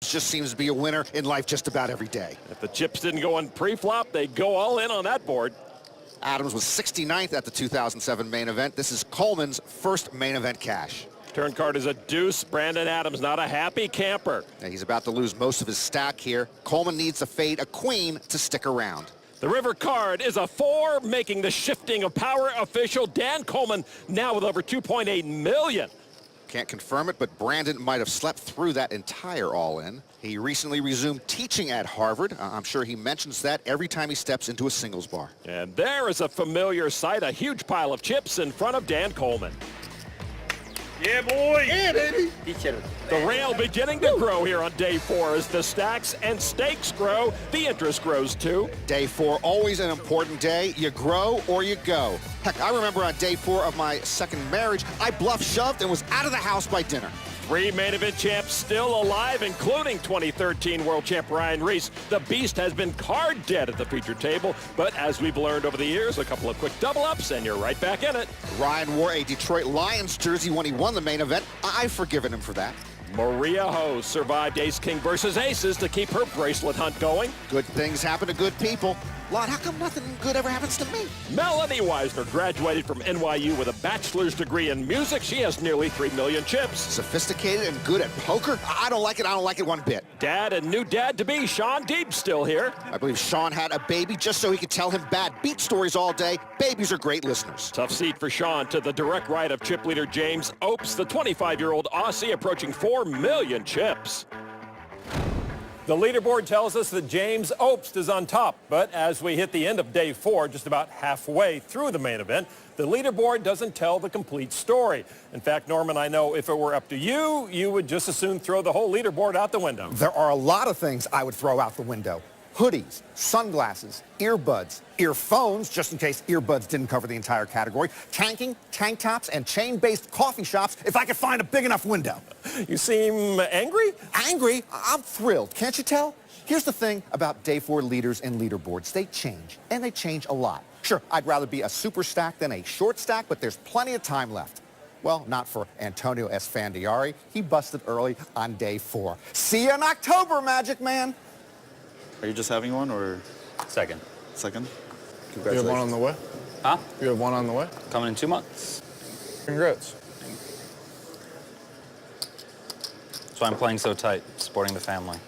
Opes just seems to be a winner in life just about every day. If the chips didn't go on pre-flop, they go all in on that board. Adams was 69th at the 2007 main event. This is Coleman's first main event cash. Turn card is a deuce. Brandon Adams not a happy camper. And he's about to lose most of his stack here. Coleman needs to fade a queen to stick around. The river card is a 4, making the shifting of power official. Dan Coleman now with over 2.8 million. Can't confirm it, but Brandon might have slept through that entire all-in. He recently resumed teaching at Harvard. I'm sure he mentions that every time he steps into a singles bar. And there is a familiar sight, a huge pile of chips in front of Dan Coleman. Yeah, boy. Yeah, baby. The rail beginning to grow here on day 4 as the stacks and stakes grow. The interest grows too. Day 4, always an important day. You grow or you go. Heck, I remember on day 4 of my second marriage, I bluff shoved and was out of the house by dinner. 3 main event champs still alive, including 2013 world champ Ryan Reese. The Beast has been card dead at the feature table, but as we've learned over the years, a couple of quick double-ups, and you're right back in it. Ryan wore a Detroit Lions jersey when he won the main event. I've forgiven him for that. Maria Ho survived ace-king versus aces to keep her bracelet hunt going. Good things happen to good people. Lord, how come nothing good ever happens to me? Melanie Weisner graduated from NYU with a bachelor's degree in music. She has nearly 3 million chips. Sophisticated and good at poker? I don't like it. I don't like it one bit. Dad and new dad-to-be, Sean Deeb, still here. I believe Sean had a baby just so he could tell him bad beat stories all day. Babies are great listeners. Tough seat for Sean to the direct right of chip leader James Opes, the 25-year-old Aussie approaching 4 million chips. The leaderboard tells us that James Opes is on top, but as we hit the end of day 4, just about halfway through the main event, the leaderboard doesn't tell the complete story. In fact, Norman, I know if it were up to you, you would just as soon throw the whole leaderboard out the window. There are a lot of things I would throw out the window. Hoodies, sunglasses, earbuds, earphones, just in case earbuds didn't cover the entire category, tanking, tank tops, and chain-based coffee shops if I could find a big enough window. You seem angry? Angry? I'm thrilled. Can't you tell? Here's the thing about day 4 leaders and leaderboards. They change, and they change a lot. Sure, I'd rather be a super stack than a short stack, but there's plenty of time left. Well, not for Antonio Esfandiari. He busted early on day 4. See you in October, Magic Man. Are you just having one, or? Second. Second? You Congratulations. have one on the way? Huh? You have one on the way? Coming in 2 months. Congrats. That's why I'm playing so tight, supporting the family.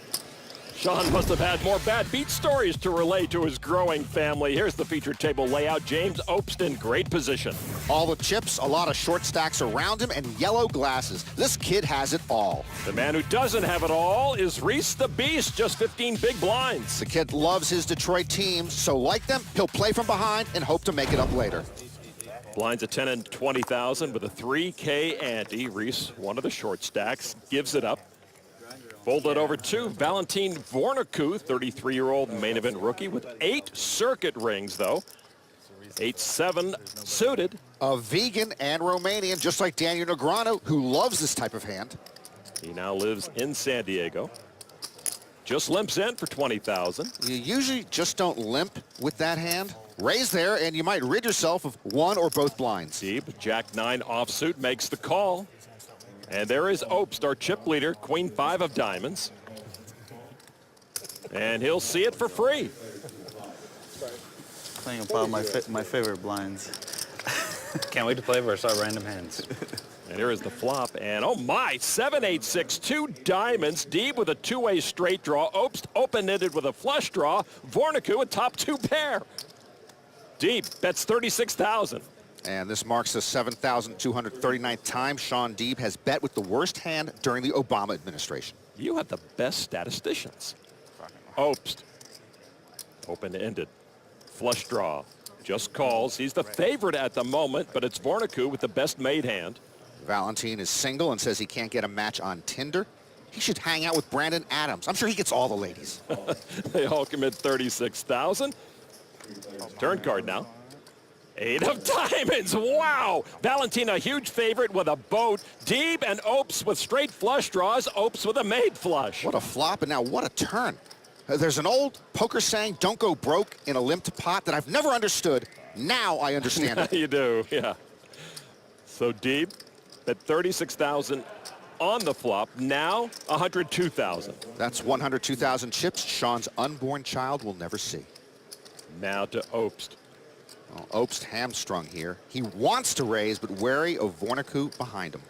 Sean must have had more bad beat stories to relay to his growing family. Here's the feature table layout. James Opes in great position. All the chips, a lot of short stacks around him, and yellow glasses. This kid has it all. The man who doesn't have it all is Reese the Beast, just 15 big blinds. The kid loves his Detroit teams, so like them, he'll play from behind and hope to make it up later. Blinds at 10 and 20,000 with a 3K ante. Reese, one of the short stacks, gives it up. Folded over to Valentin Vorniku, 33-year-old main event rookie with 8 circuit rings, though. 8-7 suited. A vegan and Romanian, just like Daniel Negreanu, who loves this type of hand. He now lives in San Diego. Just limps in for 20,000. You usually just don't limp with that hand. Raise there, and you might rid yourself of one or both blinds. Deep, Jack-9 offsuit makes the call. And there is Opes, our chip leader, Queen 5 of diamonds. And he'll see it for free. Playing about my favorite blinds. Can't wait to play versus our random hands. And here is the flop, and oh my, 7-8-6, 2 diamonds, Deeb with a 2-way straight draw, Opes open-ended with a flush draw, Vorniku a top 2 pair. Deeb bets 36,000. And this marks the 7,239th time Sean Deeb has bet with the worst hand during the Obama administration. You have the best statisticians. Opes, open-ended, flush draw, just calls. He's the favorite at the moment, but it's Vorniku with the best made hand. Valentin is single and says he can't get a match on Tinder. He should hang out with Brandon Adams. I'm sure he gets all the ladies. They all commit 36,000. Turn card now. 8 of diamonds, wow! Valentin a huge favorite with a boat. Deeb and Opes with straight flush draws. Opes with a made flush. What a flop, and now what a turn. There's an old poker saying, don't go broke in a limped pot, that I've never understood. Now I understand it. You do, yeah. So Deeb bet 36,000 on the flop. Now 102,000. That's 102,000 chips Sean's unborn child will never see. Now to Obst. Well, Obst hamstrung here. He wants to raise, but wary of Vorniku behind him.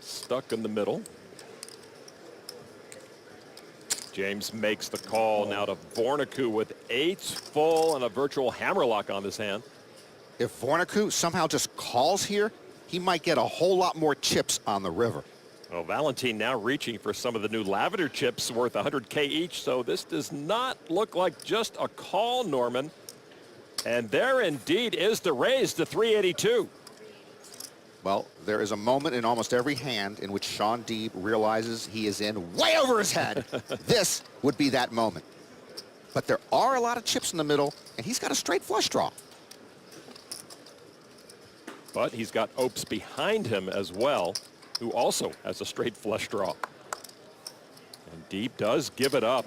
Stuck in the middle. James makes the call now to Vorniku with eights full and a virtual hammerlock on his hand. If Vorniku somehow just calls here, he might get a whole lot more chips on the river. Well, Valentin now reaching for some of the new lavender chips worth 100K each, so this does not look like just a call, Norman. And there indeed is the raise to 382. Well, there is a moment in almost every hand in which Sean Deeb realizes he is in way over his head. This would be that moment. But there are a lot of chips in the middle, and he's got a straight flush draw. But he's got Obst behind him as well, who also has a straight flush draw. And Deeb does give it up.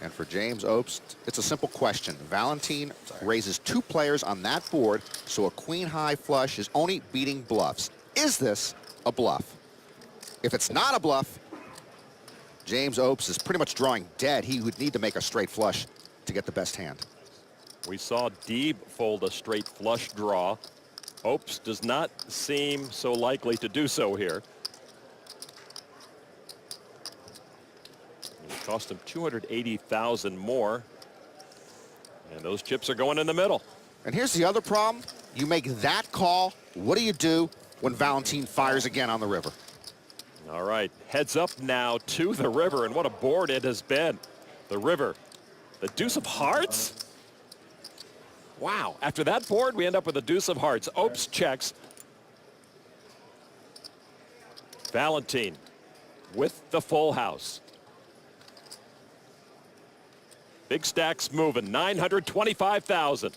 And for James Obst, it's a simple question. Valentin raises two players on that board, so a queen-high flush is only beating bluffs. Is this a bluff? If it's not a bluff, James Obst is pretty much drawing dead. He would need to make a straight flush to get the best hand. We saw Deeb fold a straight flush draw. Obst does not seem so likely to do so here. It cost him 280,000 more. And those chips are going in the middle. And here's the other problem. You make that call. What do you do when Valentin fires again on the river? All right, heads up now to the river, and what a board it has been. The river, the deuce of hearts? Wow, after that board, we end up with a deuce of hearts. Obst checks. Valentin with the full house. Big stacks moving, 925,000.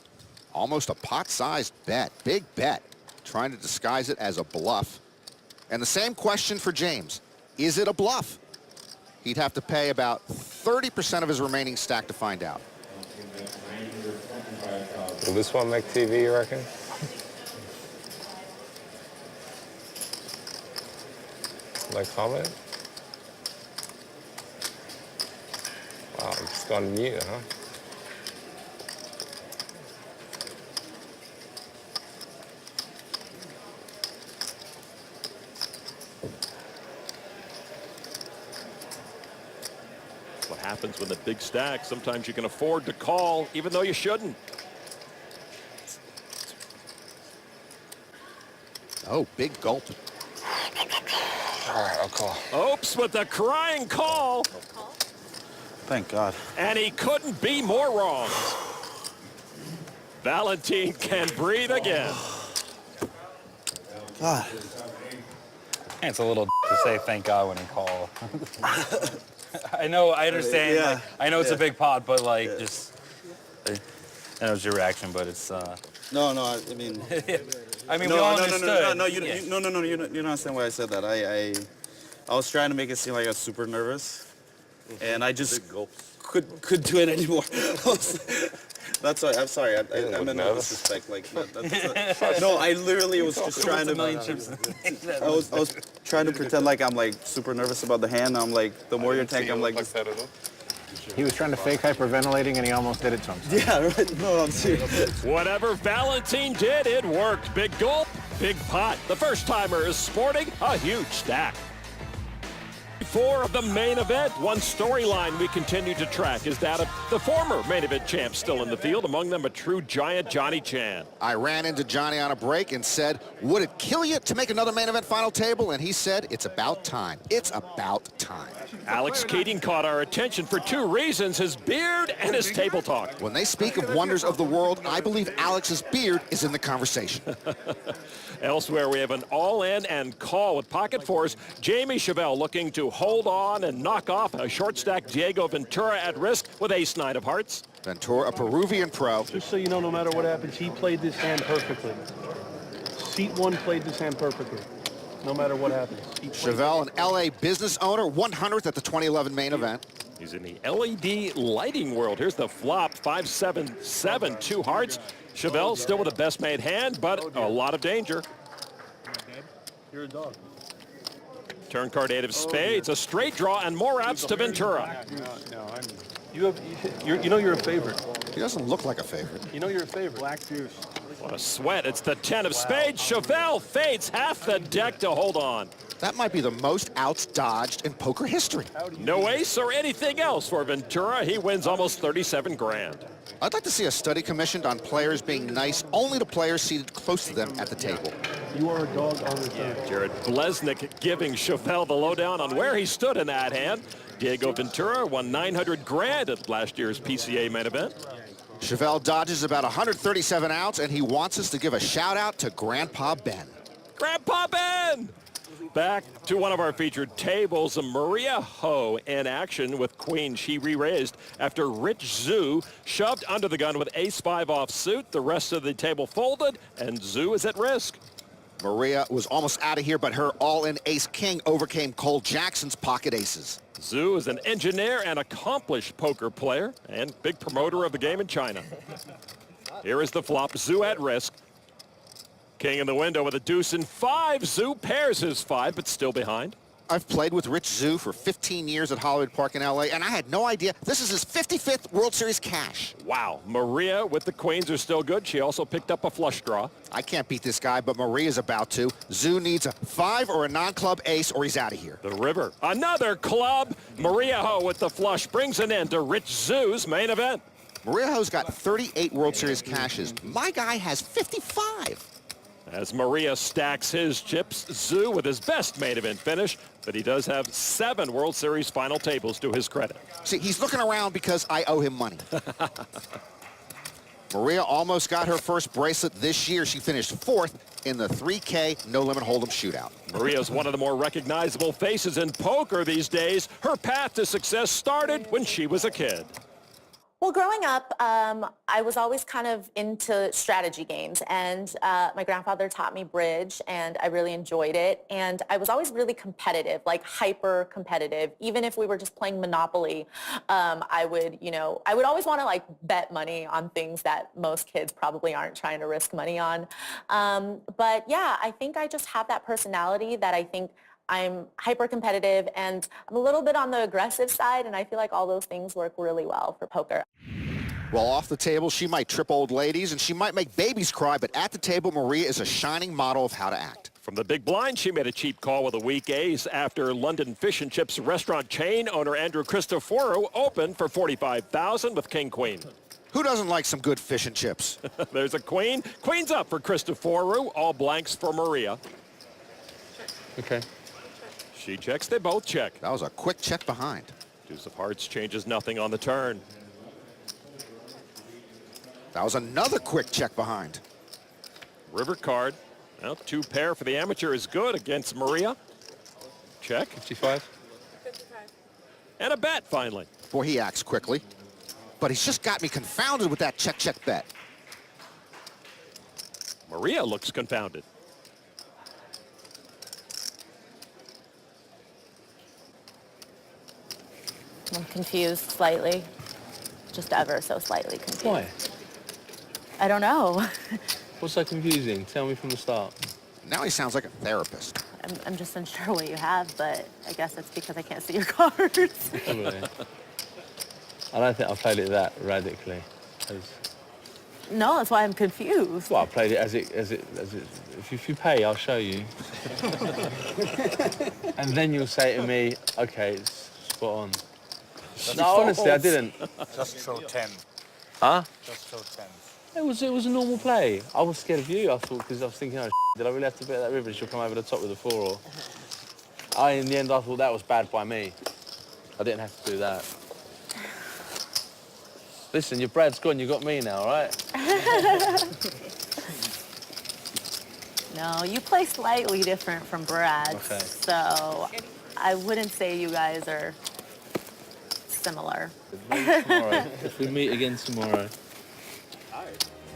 Almost a pot-sized bet, big bet, trying to disguise it as a bluff. And the same question for James. Is it a bluff? He'd have to pay about 30% of his remaining stack to find out. Will this one make TV, you reckon? Like comment? Wow, I'm just gone mute, huh? What happens when the big stack, sometimes you can afford to call even though you shouldn't. Oh, big gulp. All right, I'll call. Obst with the crying call. Thank God. And he couldn't be more wrong. Valentin can breathe again. God. It's a little to say thank God when you call. I understand. Yeah. Like, I know it's Yeah. a big pot, but like, just I know it's your reaction, but it's. No, I mean. I mean, we all understood. No, Yeah. you don't understand why I said that. I was trying to make it seem like I was super nervous, and I just couldn't do it anymore. That's why. I'm sorry. I meant no disrespect. Like, no, I literally was just trying to. I was trying to pretend like I'm like super nervous about the hand. I'm like, the more you're tanking, I'm like. He was trying to fake hyperventilating, and he almost did it to himself. Yeah, right. No, I'm serious. Whatever Valentin did, it worked. Big gulp, big pot. The first timer is sporting a huge stack. 4 of the main event. One storyline we continue to track is that of the former main event champ still in the field, among them a true giant, Johnny Chan. I ran into Johnny on a break and said, would it kill you to make another main event final table? And he said, it's about time. It's about time. Alex Keating caught our attention for 2 reasons, his beard and his table talk. When they speak of wonders of the world, I believe Alex's beard is in the conversation. Elsewhere, we have an all-in and call with pocket fours. Jamie Chevelle looking to hold on and knock off a short stack Diego Ventura at risk with ace-9 of hearts. Ventura, a Peruvian pro. Just so you know, no matter what happens, he played this hand perfectly. Seat 1 played this hand perfectly. No matter what happens. Chevelle, an LA business owner, 100th at the 2011 main event. He's in the LED lighting world. Here's the flop, 5-7-7, 2 hearts. Chevelle still with the best made hand, but a lot of danger. You're a dog. Turn card 8 of spades, a straight draw, and more outs to Ventura. You know you're a favorite. He doesn't look like a favorite. You know you're a favorite. Black juice. What a sweat. It's the 10 of spades. Chevelle fades half the deck to hold on. That might be the most outs dodged in poker history. No ace or anything else for Ventura. He wins almost 37 grand. I'd like to see a study commissioned on players being nice only to players seated close to them at the table. You are a dog on the table. Jared Blesnick giving Chevelle the lowdown on where he stood in that hand. Diego Ventura won 900 grand at last year's PCA main event. Chevelle dodges about 137 outs, and he wants us to give a shout-out to Grandpa Ben. Grandpa Ben! Back to one of our featured tables, Maria Ho in action with queen. She re-raised after Rich Zhu shoved under the gun with ace-5 offsuit. The rest of the table folded, and Zhu is at risk. Maria was almost out of here, but her all-in ace-king overcame Cole Jackson's pocket aces. Zhu is an engineer and accomplished poker player and big promoter of the game in China. Here is the flop, Zhu at risk. King in the window with a deuce and 5. Zhu pairs his 5, but still behind. I've played with Rich Zhu for 15 years at Hollywood Park in LA, and I had no idea this is his 55th World Series cash. Wow, Maria with the queens are still good. She also picked up a flush draw. I can't beat this guy, but Maria's about to. Zhu needs a 5 or a non-club ace, or he's out of here. The river, another club. Maria Ho with the flush brings an end to Rich Zhu's main event. Maria Ho's got 38 World Series cashes. My guy has 55. As Maria stacks his chips, Zhu with his best main event finish, but he does have 7 World Series final tables to his credit. See, he's looking around because I owe him money. Maria almost got her first bracelet this year. She finished 4th in the 3K No Limit Hold'em shootout. Maria's one of the more recognizable faces in poker these days. Her path to success started when she was a kid. Well, growing up, I was always kind of into strategy games, and my grandfather taught me bridge, and I really enjoyed it. And I was always really competitive, like hyper competitive. Even if we were just playing Monopoly, I would always want to like bet money on things that most kids probably aren't trying to risk money on. But yeah, I think I just have that personality that I think I'm hyper competitive, and I'm a little bit on the aggressive side, and I feel like all those things work really well for poker. Well, off the table, she might trip old ladies, and she might make babies cry, but at the table, Maria is a shining model of how to act. From the big blind, she made a cheap call with a weak ace after London Fish and Chips restaurant chain owner Andrew Cristoforo opened for $45,000 with king-queen. Who doesn't like some good fish and chips? There's a queen. Queen's up for Cristoforo. All blanks for Maria. Okay. She checks, they both check. That was a quick check behind. Deuce of hearts changes nothing on the turn. That was another quick check behind. River card. Well, 2 pair for the amateur is good against Maria. Check. 55. And a bet, finally. Boy, he acts quickly. But he's just got me confounded with that check bet. Maria looks confounded. I'm confused slightly, just ever so slightly confused. Why? I don't know. What's so confusing? Tell me from the start. Now he sounds like a therapist. I'm just unsure what you have, but I guess it's because I can't see your cards. Probably. I don't think I played it that radically. No, that's why I'm confused. Well, I played it as it. If you pay, I'll show you. And then you'll say to me, okay, it's spot on. No, honestly, I didn't. Just throw 10. Huh? Just throw 10. It was a normal play. I was scared of you, I thought, because I was thinking, oh, did I really have to bet that river? She'll come over the top with a 4 or... in the end, I thought that was bad by me. I didn't have to do that. Listen, your Brad's gone, you got me now, right? No, you play slightly different from Brad, Okay. so I wouldn't say you guys are similar. Tomorrow. If we meet again tomorrow.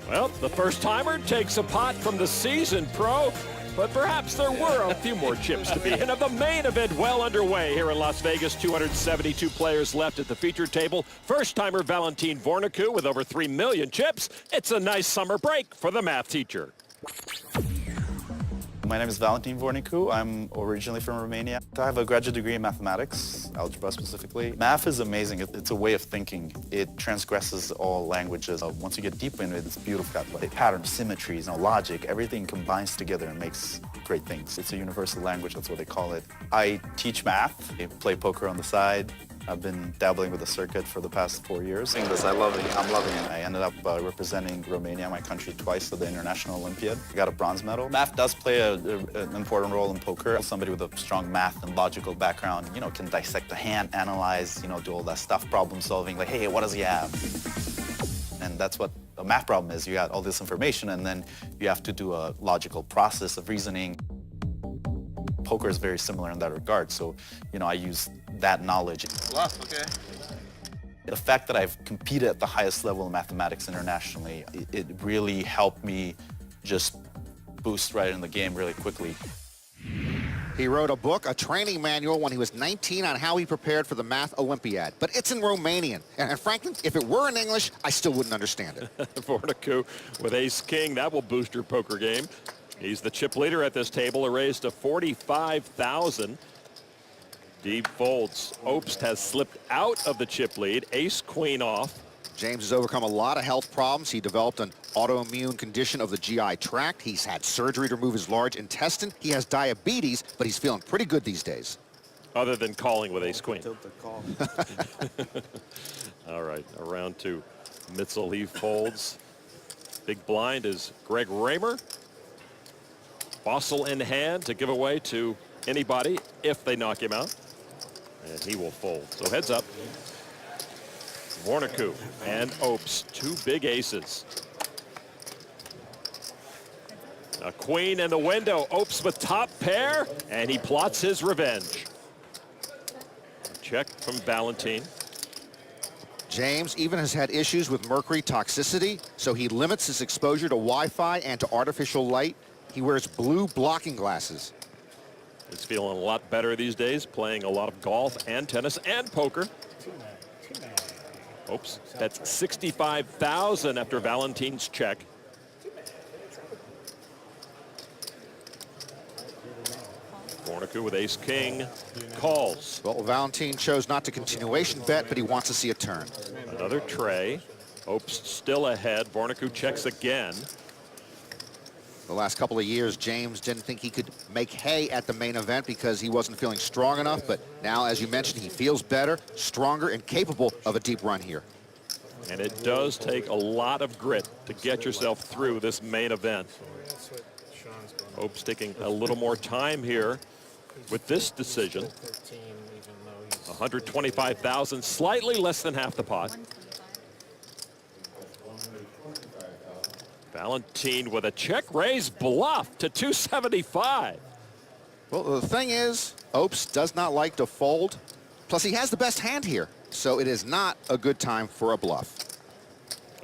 Well, the first-timer takes a pot from the seasoned pro, but perhaps there were a few more chips to be in. Of the main event well underway here in Las Vegas, 272 players left at the feature table. First-timer Valentin Vorniku with over 3 million chips. It's a nice summer break for the math teacher. My name is Valentin Vornicu. I'm originally from Romania. I have a graduate degree in mathematics, algebra specifically. Math is amazing. It's a way of thinking. It transgresses all languages. Once you get deep into it, it's beautiful. Got patterns, symmetries, logic, everything combines together and makes great things. It's a universal language, that's what they call it. I teach math. I play poker on the side. I've been dabbling with the circuit for the past 4 years. I love it. I'm loving it. I ended up representing Romania, my country, twice at the International Olympiad. I got a bronze medal. Math does play an important role in poker. Somebody with a strong math and logical background, can dissect the hand, analyze, do all that stuff, problem solving, like, hey, what does he have? And that's what a math problem is. You got all this information, and then you have to do a logical process of reasoning. Poker is very similar in that regard, so, I use that knowledge. Okay. The fact that I've competed at the highest level in mathematics internationally, it really helped me just boost right in the game really quickly. He wrote a book, a training manual, when he was 19 on how he prepared for the Math Olympiad. But it's in Romanian. And frankly, if it were in English, I still wouldn't understand it. Vornicu with ace-king. That will boost your poker game. He's the chip leader at this table, a raise to 45,000. Deep folds. Obst has slipped out of the chip lead. Ace-queen off. James has overcome a lot of health problems. He developed an autoimmune condition of the GI tract. He's had surgery to remove his large intestine. He has diabetes, but he's feeling pretty good these days. Other than calling with ace-queen. Tilt the call. All right, around to Mitzel. He folds. Big blind is Greg Raymer. Fossil in hand to give away to anybody if they knock him out. And he will fold. So heads up. Vornicu and Obst, two big aces. A queen in the window. Obst with top pair, and he plots his revenge. Check from Valentin. James even has had issues with mercury toxicity, so he limits his exposure to Wi-Fi and to artificial light. He wears blue blocking glasses. He's feeling a lot better these days, playing a lot of golf and tennis and poker. Oops, that's 65,000 after Valentin's check. Vornicu with ace-king calls. Well, Valentin chose not to continuation bet, but he wants to see a turn. Another tray. Obst still ahead. Vornicu checks again. The last couple of years, James didn't think he could make hay at the main event because he wasn't feeling strong enough, but now, as you mentioned, he feels better, stronger, and capable of a deep run here. And it does take a lot of grit to get yourself through this main event. Obst taking a little more time here with this decision. 125,000, slightly less than half the pot. Valentin with a check raise bluff to 275. Well, the thing is, Obst does not like to fold. Plus, he has the best hand here, so it is not a good time for a bluff.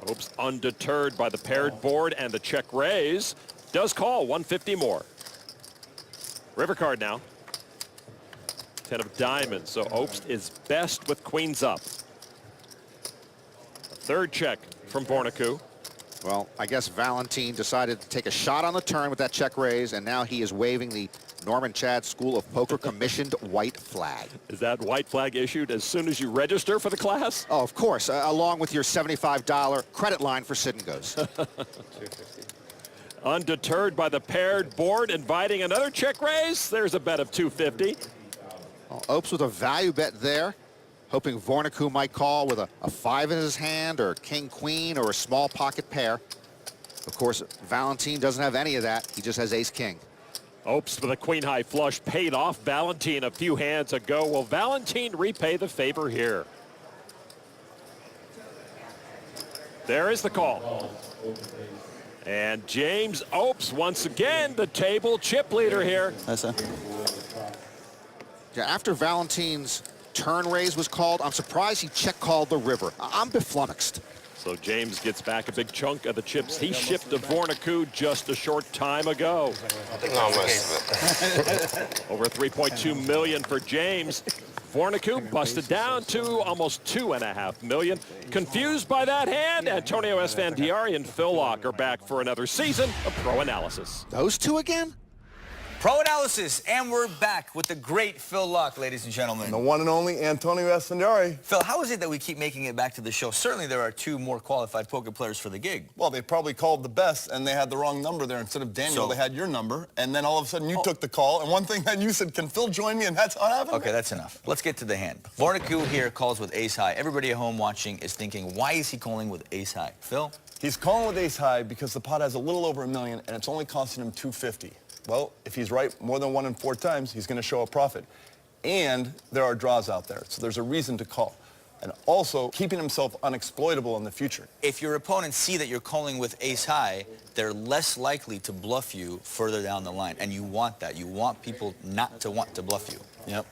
Obst undeterred by the paired board and the check raise. Does call 150 more. River card now. 10 of diamonds, so Obst is best with queens up. A third check from Vornicu. Well, I guess Valentin decided to take a shot on the turn with that check raise, and now he is waving the Norman Chad School of Poker commissioned white flag. Is that white flag issued as soon as you register for the class? Oh, of course, along with your $75 credit line for sit and goes. Undeterred by the paired board, inviting another check raise. There's a bet of 250. Well, Obst with a value bet there, hoping Vornicu might call with a 5 in his hand or king-queen or a small pocket pair. Of course, Valentin doesn't have any of that. He just has ace-king. Obst with a queen-high flush paid off Valentin a few hands ago. Will Valentin repay the favor here? There is the call. And James Obst, once again, the table chip leader here. Nice, huh? Yeah, after Valentin's turn raise was called, I'm surprised he check called the river. I'm beflummoxed. So James gets back a big chunk of the chips he shipped to Vornicu just a short time ago. Over 3.2 million for James. Vornicu busted down to almost 2.5 million. Confused by that hand, Antonio Esfandiari and Phil Locke are back for another season of Pro Analysis. Those two again? Pro analysis, and we're back with the great Phil Luck, ladies and gentlemen. The one and only Antonio Esfandiari. Phil, how is it that we keep making it back to the show? Certainly there are two more qualified poker players for the gig. Well, they probably called the best, and they had the wrong number there. Instead of Daniel, they had your number, and then all of a sudden you took the call, and one thing that you said, can Phil join me, and that's how it happened? Okay, that's enough. Let's get to the hand. Vorniku here calls with ace high. Everybody at home watching is thinking, why is he calling with ace high? Phil? He's calling with ace high because the pot has a little over $1 million, and it's only costing him $250. Well, if he's right more than 1 in 4 times, he's going to show a profit. And there are draws out there, so there's a reason to call. And also, keeping himself unexploitable in the future. If your opponents see that you're calling with ace high, they're less likely to bluff you further down the line. And you want that. You want people not to want to bluff you. Yep.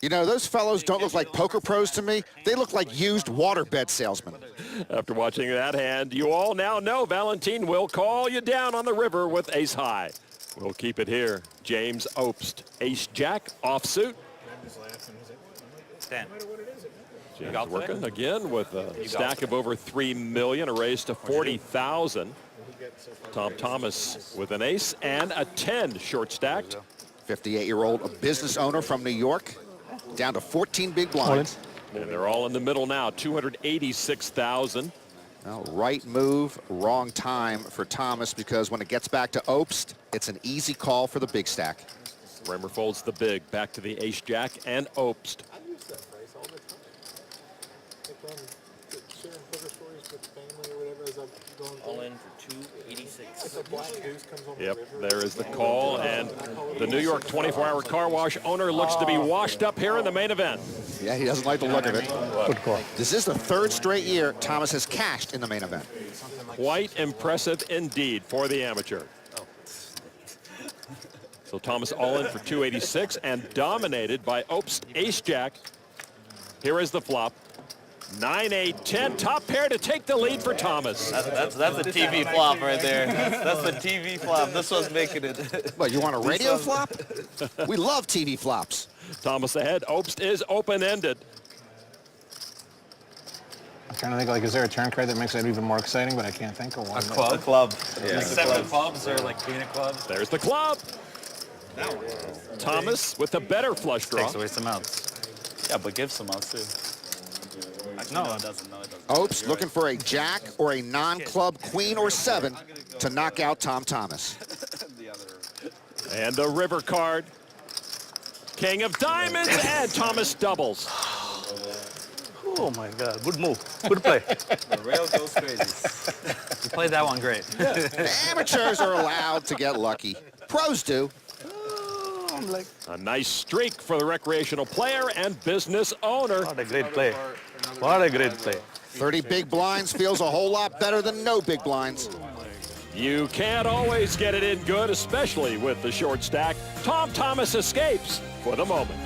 You know, those fellows don't look like poker pros to me. They look like used waterbed salesmen. After watching that hand, you all now know Valentin will call you down on the river with ace high. We'll keep it here. James Obst, ace-jack, offsuit. Stan. James working again with a stack of over $3 million, a raise to 40,000. Tom Thomas with an ace and a 10 short stacked. 58-year-old, a business owner from New York, down to 14 big blinds. And they're all in the middle now, 286,000. Well, right move, wrong time for Thomas, because when it gets back to Obst, it's an easy call for the big stack. Reimer folds the big, back to the ace-jack and Obst. All in for 286. Yep, there is the call, and the New York 24-hour car wash owner looks to be washed up here in the main event. Yeah, he doesn't like the look of it. Good call. This is the 3rd straight year Thomas has cashed in the main event. Quite impressive indeed for the amateur. So Thomas all in for 286 and dominated by Obst ace-jack. Here is the flop. 9, 8, 10, top pair to take the lead for Thomas. That's a TV flop right there. That's the TV flop. This one's making it. What, you want a radio flop? We love TV flops. Thomas ahead. Obst is open-ended. I'm trying to think, like, is there a turn card that makes it even more exciting, but I can't think of one. A club. Yeah. 7 clubs or like queen of clubs. There's the club. Thomas with the better flush draw. Takes away some outs. Yeah, but give some outs too. Actually, no, it doesn't. No, it doesn't. Obst looking for a jack or a non-club queen or 7 to knock out Tom Thomas. And the river card. King of diamonds, and Thomas doubles. Oh my God, good move, good play. The rail goes crazy. You played that one great. Amateurs are allowed to get lucky. Pros do. A nice streak for the recreational player and business owner. What a great play. What a great play. 30 big blinds feels a whole lot better than no big blinds. You can't always get it in good, especially with the short stack. Tom Thomas escapes for the moment.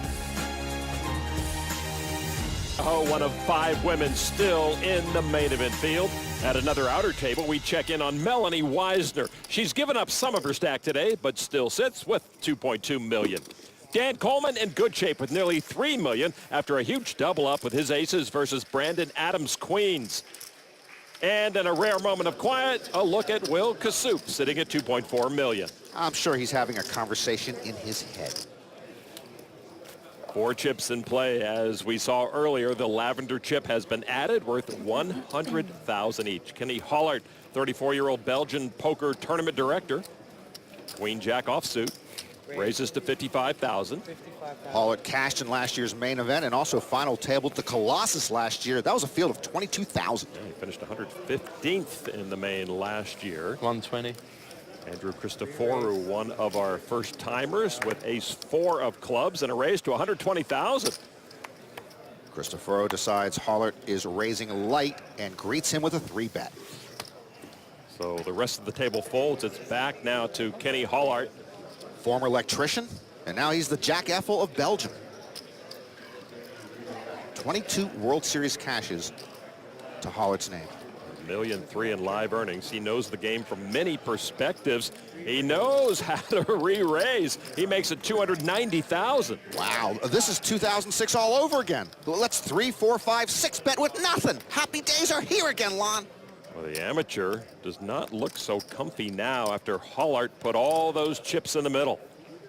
Oh, one of 5 women still in the main event field. At another outer table, we check in on Melanie Weisner. She's given up some of her stack today, but still sits with $2.2 million. Dan Coleman in good shape with nearly $3 million after a huge double up with his aces versus Brandon Adams' queens. And in a rare moment of quiet, a look at Will Kassouf sitting at $2.4 million. I'm sure he's having a conversation in his head. 4 chips in play. As we saw earlier, the lavender chip has been added, worth $100,000 each. Kenny Hollart, 34-year-old Belgian poker tournament director. Queen Jack offsuit, raises to $55,000. Hollart cashed in last year's main event and also final tabled the Colossus last year. That was a field of 22,000. He finished 115th in the main last year. 120. Andrew Cristoforu, one of our first timers with ace-4 of clubs and a raise to $120,000. Cristoforu decides Hollart is raising light and greets him with a 3-bet. So the rest of the table folds. It's back now to Kenny Hollart. Former electrician, and now he's the Jack Eiffel of Belgium. 22 World Series cashes to Hollart's name. $1.3 million in live earnings. He knows the game from many perspectives. He knows how to re-raise. He makes it $290,000. Wow, this is 2006 all over again. Let's 3, 4, 5, 6 bet with nothing. Happy days are here again, Lon. Well, the amateur does not look so comfy now after Hollart put all those chips in the middle.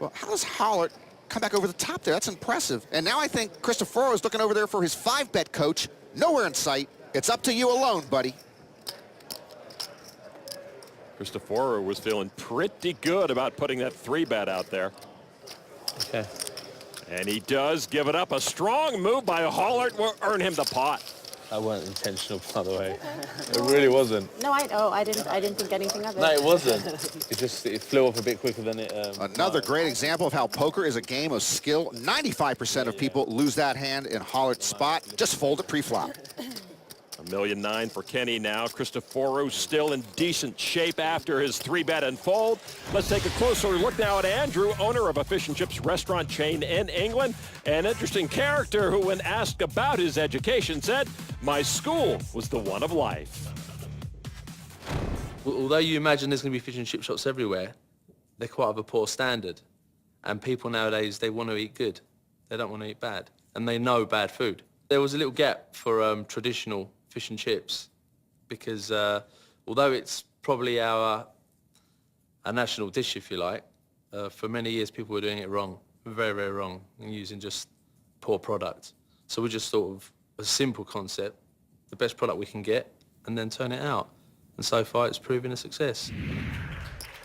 Well, how does Hollart come back over the top there? That's impressive. And now I think Cristoforo is looking over there for his 5-bet coach. Nowhere in sight. It's up to you alone, buddy. Cristoforo was feeling pretty good about putting that 3-bet out there. Okay. And he does give it up. A strong move by Hollart will earn him the pot. That weren't intentional, by the way. It really wasn't. No, I didn't think anything of it. No, it wasn't. It flew off a bit quicker than it. Another great example of how poker is a game of skill. 95% of people lose that hand in Hollart's spot. Just fold it pre-flop. $1.9 million for Kenny now. Cristoforo still in decent shape after his 3-bet and fold. Let's take a closer look now at Andrew, owner of a fish and chips restaurant chain in England. An interesting character who, when asked about his education, said, "My school was the one of life." Although you imagine there's going to be fish and chip shops everywhere, they're quite of a poor standard. And people nowadays, they want to eat good. They don't want to eat bad. And they know bad food. There was a little gap for traditional fish and chips because although it's probably our national dish, if you like, for many years people were doing it wrong, very, very wrong, and using just poor product. So we just thought of a simple concept, the best product we can get, and then turn it out. And so far it's proven a success.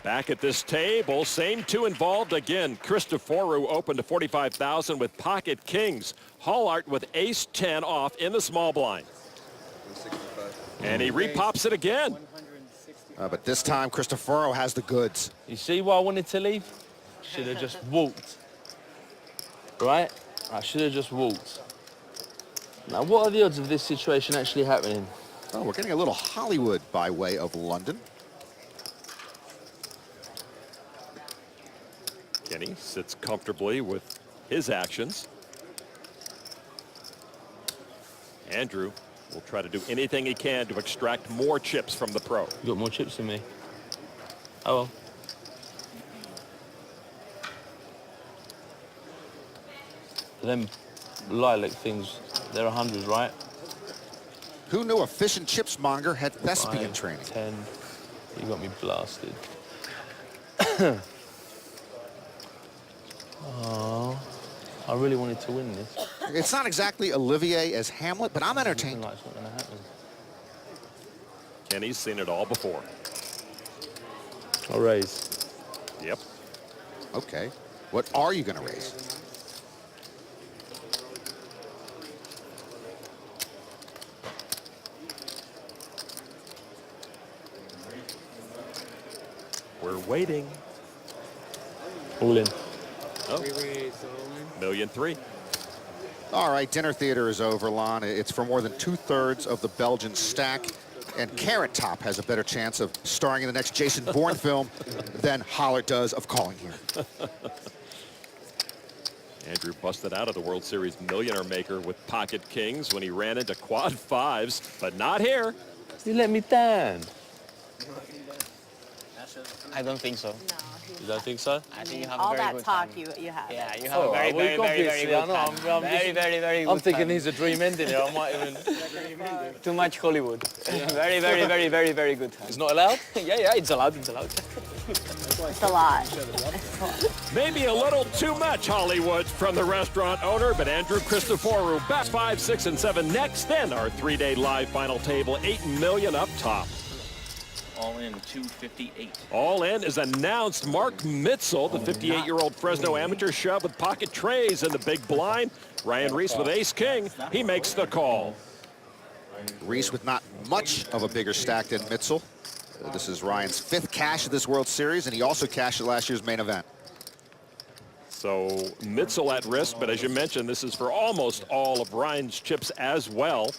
Back at this table, same two involved again. Cristoforo opened to 45,000 with pocket kings. Hollart with ace-10 off in the small blind. And he repops it again. But this time, Cristoforo has the goods. You see why I wanted to leave? Should have just walked. Right? I should have just walked. Now, what are the odds of this situation actually happening? Oh, we're getting a little Hollywood by way of London. Kenny sits comfortably with his actions. Andrew will try to do anything he can to extract more chips from the pro. You got more chips than me. Oh well. Them lilac things, they're 100, right? Who knew a fish and chips monger had thespian 5, training? 10. You got me blasted. Oh, I really wanted to win this. It's not exactly Olivier as Hamlet, but I'm entertained. Like it's not gonna happen. Kenny's seen it all before. I'll raise. Yep. Okay. What are you going to raise? We're waiting. All in. Oh. $1.3 million. All right, dinner theater is over, Lon. It's for more than 2/3 of the Belgian stack. And Carrot Top has a better chance of starring in the next Jason Bourne film than Hollart does of calling here. Andrew busted out of the World Series millionaire maker with pocket kings when he ran into quad fives, but not here. You let me down. I don't think so. You don't think so? I think you have All a very that good talk time. you have. Yeah, you have a very, well, very, very, very obviously, good I know, time. I'm very, just- very, very good I'm thinking time. he's a dream ending here. I might even... Too much Hollywood. Very, very, very, very, very good time. It's not allowed? Yeah, it's allowed, it's allowed. It's a lot. Maybe a little too much Hollywood from the restaurant owner, but Andrew Cristoforo best 5, 6, and 7 next. Then our 3-day live final table, $8 million up top. All in 258. All in is announced. Mark Mitzel, the 58-year-old Fresno amateur, shoved with pocket trays in the big blind. Ryan Reese with ace-king. He makes the call. Reese with not much of a bigger stack than Mitzel. This is Ryan's 5th cash of this World Series, and he also cashed at last year's main event. So Mitzel at risk, but as you mentioned, this is for almost all of Ryan's chips as well.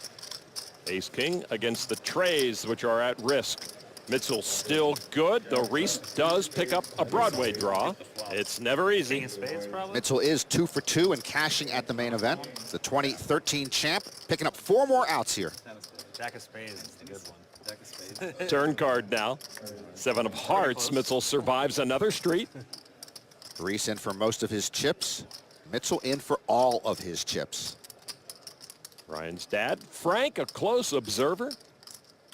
Ace-king against the trays, which are at risk. Mitzel still good, though Reese does pick up a Broadway draw. It's never easy. Mitzel is 2 for 2 and cashing at the main event. The 2013 champ picking up 4 more outs here. Jack of spades is the good one. Jack of spades. Turn card now. 7 of hearts. Mitzel survives another street. Reese in for most of his chips. Mitzel in for all of his chips. Ryan's dad, Frank, a close observer.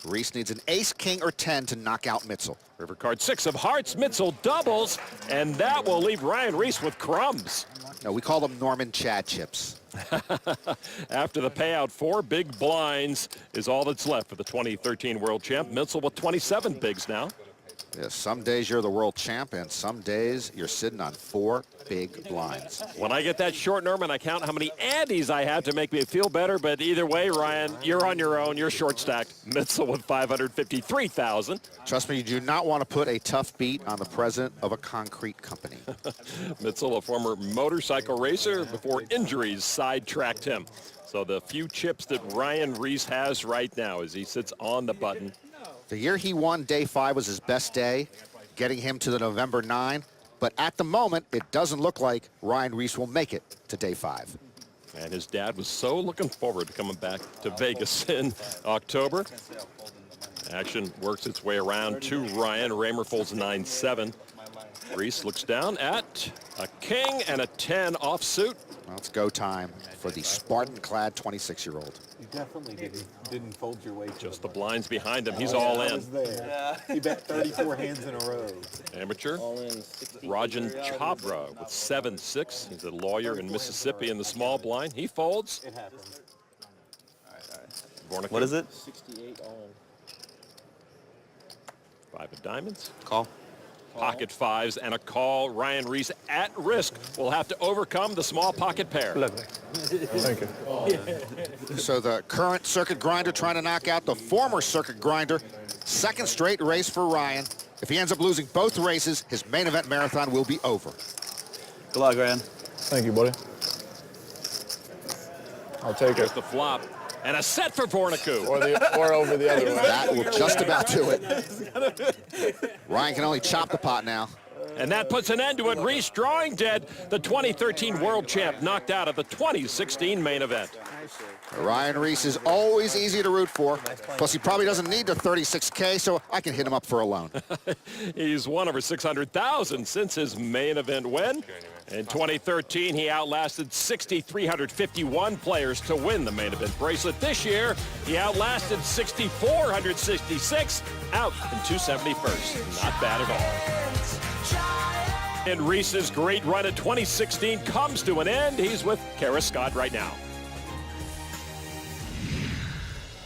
Reese needs an ace, king, or 10 to knock out Mitzel. River card 6 of hearts. Mitzel doubles, and that will leave Ryan Reese with crumbs. No, we call them Norman Chad chips. After the payout, 4 big blinds is all that's left for the 2013 world champ. Mitzel with 27 bigs now. Yes, some days you're the world champ, and some days you're sitting on 4 big blinds. When I get that short, Norman, I count how many Andes I have to make me feel better. But either way, Ryan, you're on your own. You're short stacked. Mitzel with 553,000. Trust me, you do not want to put a tough beat on the president of a concrete company. Mitzel, a former motorcycle racer, before injuries sidetracked him. So the few chips that Ryan Reese has right now as he sits on the button. The year he won day 5 was his best day, getting him to the November 9. But at the moment, it doesn't look like Ryan Reese will make it to day 5. And his dad was so looking forward to coming back to Vegas in October. Action works its way around to Ryan. Raymer folds 9-7. Reese looks down at a king and a 10 offsuit. Well, it's go time for the Spartan-clad 26-year-old. You definitely didn't fold your way. Just the blinds behind him. He's all in. He bet 34 hands in a row. Amateur Rajan Chabra with 7-6. He's a lawyer in Mississippi in the small blind. He folds. It happens. What is it? 68 all in. 5 of diamonds. Call. Pocket 5s and a call. Ryan Reese at risk will have to overcome the small pocket pair. Thank you. So the current circuit grinder trying to knock out the former circuit grinder. Second straight race for Ryan. If he ends up losing both races, his main event marathon will be over. Good luck, Ryan. Thank you, buddy. I'll take There's it. the flop. And a set for Vorniku. Or over the other way. That will just about do it. Ryan can only chop the pot now. And that puts an end to it. Reese drawing dead. The 2013 world champ knocked out of the 2016 main event. Ryan Reese is always easy to root for. Plus, he probably doesn't need the 36K, so I can hit him up for a loan. He's won over 600,000 since his main event win. In 2013, he outlasted 6,351 players to win the main event bracelet. This year, he outlasted 6,466 out in 271st. Not bad at all. And Reese's great run in 2016 comes to an end. He's with Kara Scott right now.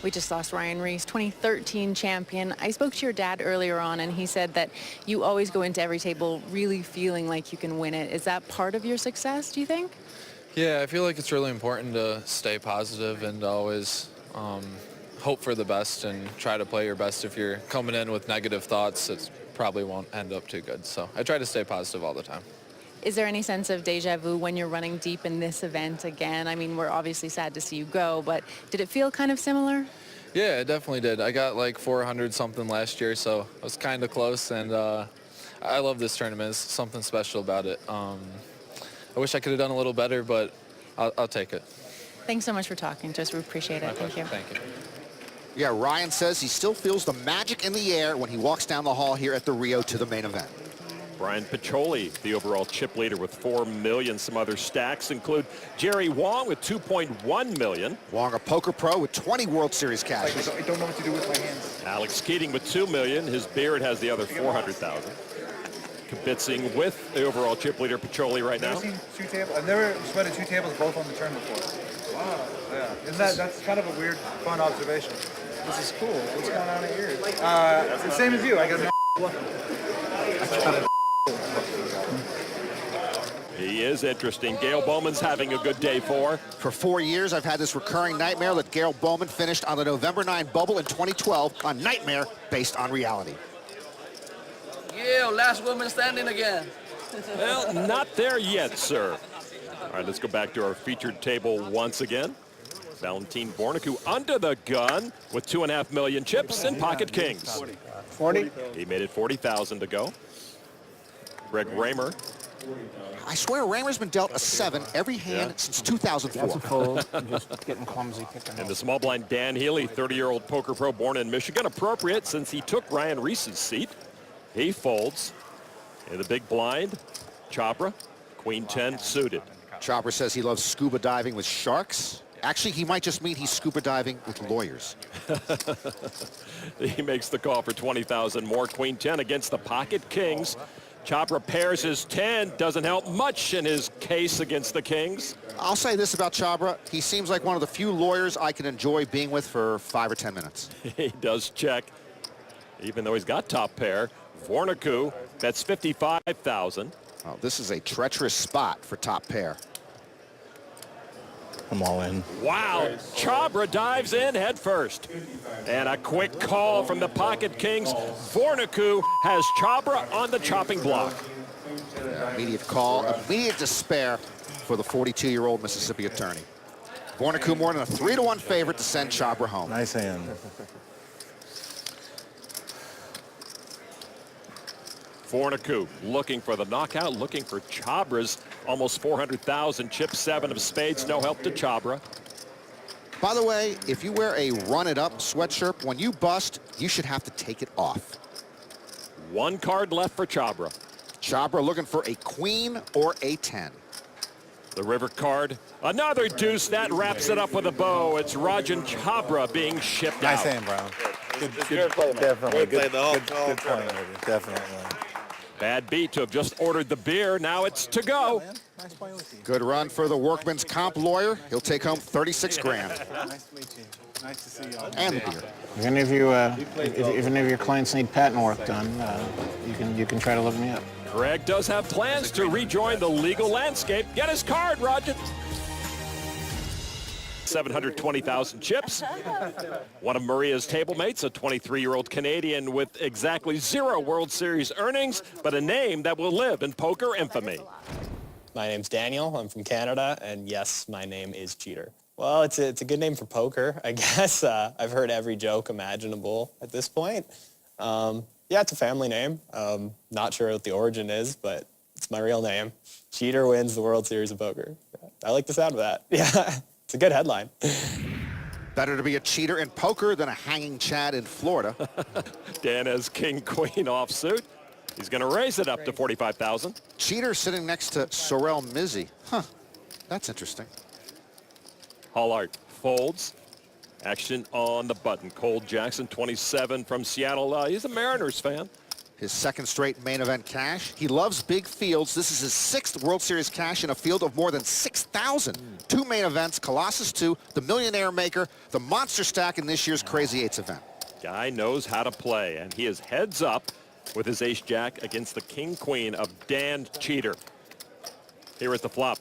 We just lost Ryan Reese, 2013 champion. I spoke to your dad earlier on, and he said that you always go into every table really feeling like you can win it. Is that part of your success, do you think? Yeah, I feel like it's really important to stay positive and always hope for the best and try to play your best. If you're coming in with negative thoughts, it probably won't end up too good. So I try to stay positive all the time. Is there any sense of deja vu when you're running deep in this event again? I mean, we're obviously sad to see you go, but did it feel kind of similar? Yeah, it definitely did. I got like 400 something last year, so I was kind of close, and I love this tournament. There's something special about it. I wish I could have done a little better, but I'll take it. Thanks so much for talking to us. We appreciate it. Thank you. Thank you. Yeah, Ryan says he still feels the magic in the air when he walks down the hall here at the Rio to the main event. Brian Piccioli, the overall chip leader with 4 million. Some other stacks include Jerry Wong with 2.1 million. Wong, a poker pro with 20 World Series cash. I don't know what to do with my hands. Alex Keating with 2 million. His beard has the other 400,000. Kibitzing with the overall chip leader Piccioli right now. I've never sweated 2 tables both on the turn before. Wow. Yeah. Isn't that's kind of a weird, fun observation. This is cool. What's going on here? It's the same as you. I got He is interesting. Gail Bowman's having a good day for. For 4 years, I've had this recurring nightmare that Gail Bowman finished on the November 9 bubble in 2012, a nightmare based on reality. Yeah, last woman standing again. Well, not there yet, sir. All right, let's go back to our featured table once again. Valentin Vorniku under the gun with 2.5 million chips and pocket kings. 40? He made it 40,000 to go. Greg Raymer. I swear Raymer's been dealt a 7 every hand since 2004. That's a fold. I'm just getting clumsy kicking And the small blind Dan Healy, 30-year-old poker pro born in Michigan, appropriate since he took Ryan Reese's seat. He folds. In the big blind, Chopra, Queen 10 suited. Chopper says he loves scuba diving with sharks Actually, he might just mean he's scuba diving with lawyers. He makes the call for 20,000 more. Queen 10 against the pocket kings. Chopra pairs his 10. Doesn't help much in his case against the kings. I'll say this about Chopra. He seems like one of the few lawyers I can enjoy being with for 5 or 10 minutes. He does check, even though he's got top pair. Vorniku, that's 55,000. Oh, this is a treacherous spot for top pair. I'm all in. Wow, Chopra dives in head first. And a quick call from the pocket kings. Vorniku has Chopra on the chopping block. Immediate call, immediate despair for the 42-year-old Mississippi attorney. Vorniku more than a 3-to-1 favorite to send Chopra home. Nice hand. Vorniku looking for the knockout, looking for Chopra's almost 400,000 chips, 7 of spades, no help to Chopra. By the way, if you wear a run-it-up sweatshirt, when you bust, you should have to take it off. 1 card left for Chopra. Chopra looking for a queen or a 10. The river card, another deuce, that wraps it up with a bow. It's Rajan Chopra being shipped out. Nice hand, Brown. Good play, Definitely. Good Good playing, definitely. Bad beat to have just ordered the beer. Now it's to go. Good run for the workman's comp lawyer. He'll take home 36 grand. Nice to meet you. Nice to see you all. And the beer. If any of you, if any of your clients need patent work done, you can try to look me up. Greg does have plans to rejoin the legal landscape. Get his card, Roger. 720,000 chips. One of Maria's table mates, a 23-year-old Canadian with exactly 0 World Series earnings, but a name that will live in poker infamy. My name's Daniel. I'm from Canada, and yes, my name is Cheater. Well, it's a good name for poker, I guess. I've heard every joke imaginable at this point. Yeah, it's a family name. Not sure what the origin is, but it's my real name. Cheater wins the World Series of Poker. I like the sound of that. Yeah, it's a good headline. Better to be a cheater in poker than a hanging Chad in Florida. Dan has king-queen offsuit. He's going to raise it up to 45,000. Cheater sitting next to Sorel Mizzi. Huh, that's interesting. Hollart folds. Action on the button. Cole Jackson, 27 from Seattle. He's a Mariners fan. His second straight main event cash. He loves big fields. This is his 6th World Series cash in a field of more than 6,000. 2 main events, Colossus 2, the Millionaire Maker, the Monster Stack in this year's Crazy Eights event. Guy knows how to play, and he is heads up with his ace-jack against the king-queen of Dan Cheater. Here is the flop.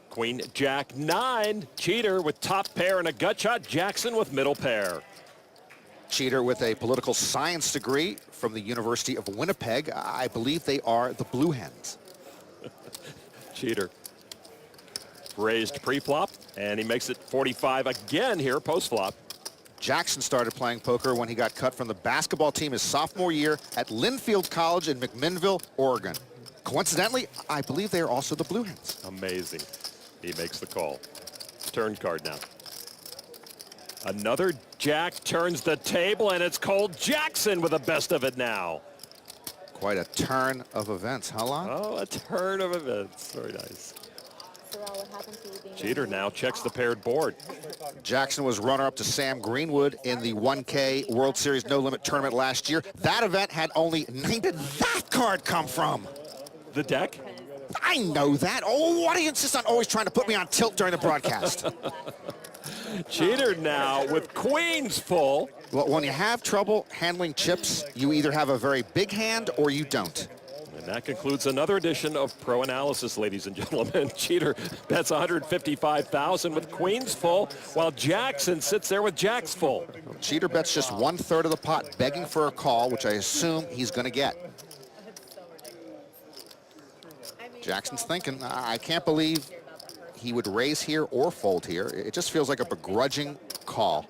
Queen, Jack, 9. Cheater with top pair and a gut shot. Jackson with middle pair. Cheater with a political science degree from the University of Winnipeg. I believe they are the Blue Hens. Cheater raised pre-flop, and he makes it 45 again here post-flop. Jackson started playing poker when he got cut from the basketball team his sophomore year at Linfield College in McMinnville, Oregon. Coincidentally, I believe they are also the Blue Hens. Amazing. He makes the call. Turn card now. Another jack turns the table, and it's Cole Jackson with the best of it now. Quite a turn of events, huh, Lon? Oh, a turn of events. Very nice. Cheater now checks the paired board. Jackson was runner-up to Sam Greenwood in the 1K World Series No Limit tournament last year. That event had only 9. Did that card come from? The deck? I know that. Oh, why do you insist on always trying to put me on tilt during the broadcast? Cheater now with queens full. Well, when you have trouble handling chips, you either have a very big hand or you don't. And that concludes another edition of Pro Analysis, ladies and gentlemen. Cheater bets 155,000 with queens full, while Jackson sits there with jacks full. Cheater bets just 1/3 of the pot, begging for a call, which I assume he's going to get. Jackson's thinking, I can't believe he would raise here or fold here. It just feels like a begrudging call.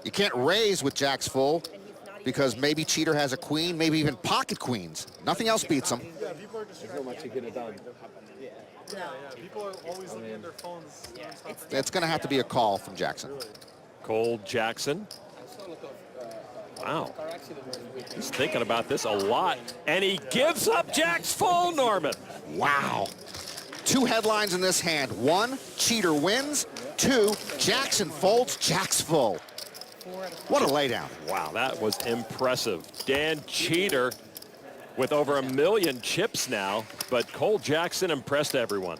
You can't raise with jacks full because maybe Cheater has a queen, maybe even pocket queens. Nothing else beats him. Yeah, people are just trying to get it done. People are always looking at their phones. It's going to have to be a call from Jackson. Cole Jackson. Wow. He's thinking about this a lot. And he gives up jacks full, Norman. Wow. Two headlines in this hand. One, Cheater wins. Two, Jackson folds, Jack's full. What a laydown. Wow, that was impressive. Dan Cheater with over 1 million chips now, but Cole Jackson impressed everyone.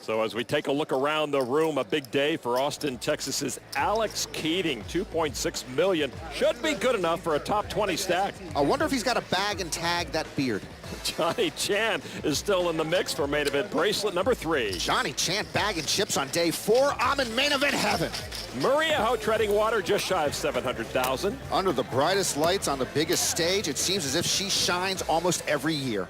So as we take a look around the room, a big day for Austin, Texas's Alex Keating, 2.6 million. Should be good enough for a top 20 stack. I wonder if he's got a bag and tag that beard. Johnny Chan is still in the mix for main event bracelet number 3. Johnny Chan bagging chips on day 4. I'm in main event heaven. Maria Ho treading water just shy of 700,000. Under the brightest lights on the biggest stage, it seems as if she shines almost every year.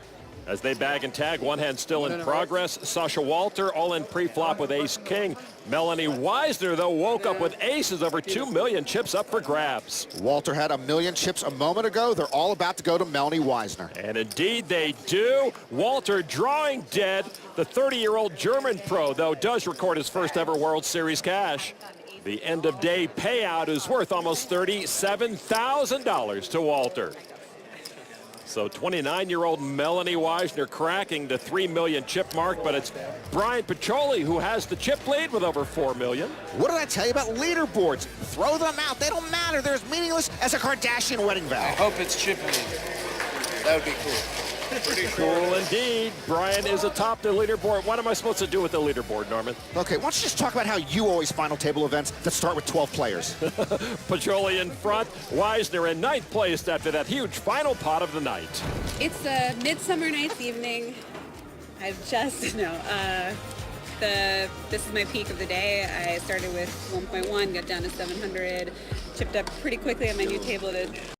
As they bag and tag, one hand still in progress. Sasha Walter all in pre-flop with Ace King. Melanie Weisner, though, woke up with aces, over 2 million chips up for grabs. Walter had 1 million chips a moment ago. They're all about to go to Melanie Weisner. And indeed they do. Walter drawing dead. The 30-year-old German pro, though, does record his first ever World Series cash. The end-of-day payout is worth almost $37,000 to Walter. So 29-year-old Melanie Weisner cracking the 3 million chip mark, but it's Brian Pacholi who has the chip lead with over 4 million. What did I tell you about leaderboards? Throw them out. They don't matter. They're as meaningless as a Kardashian wedding vow. I hope it's chip lead. That would be cool. Pretty cool indeed. Brian is atop the leaderboard. What am I supposed to do with the leaderboard, Norman? Okay, why don't you just talk about how you always final table events that start with 12 players? Pacholi in front, Weisner in 9th place after that huge final pot of the night. It's a Midsummer Night's Evening. I've just, this is my peak of the day. I started with 1.1, got down to 700, chipped up pretty quickly on my new table to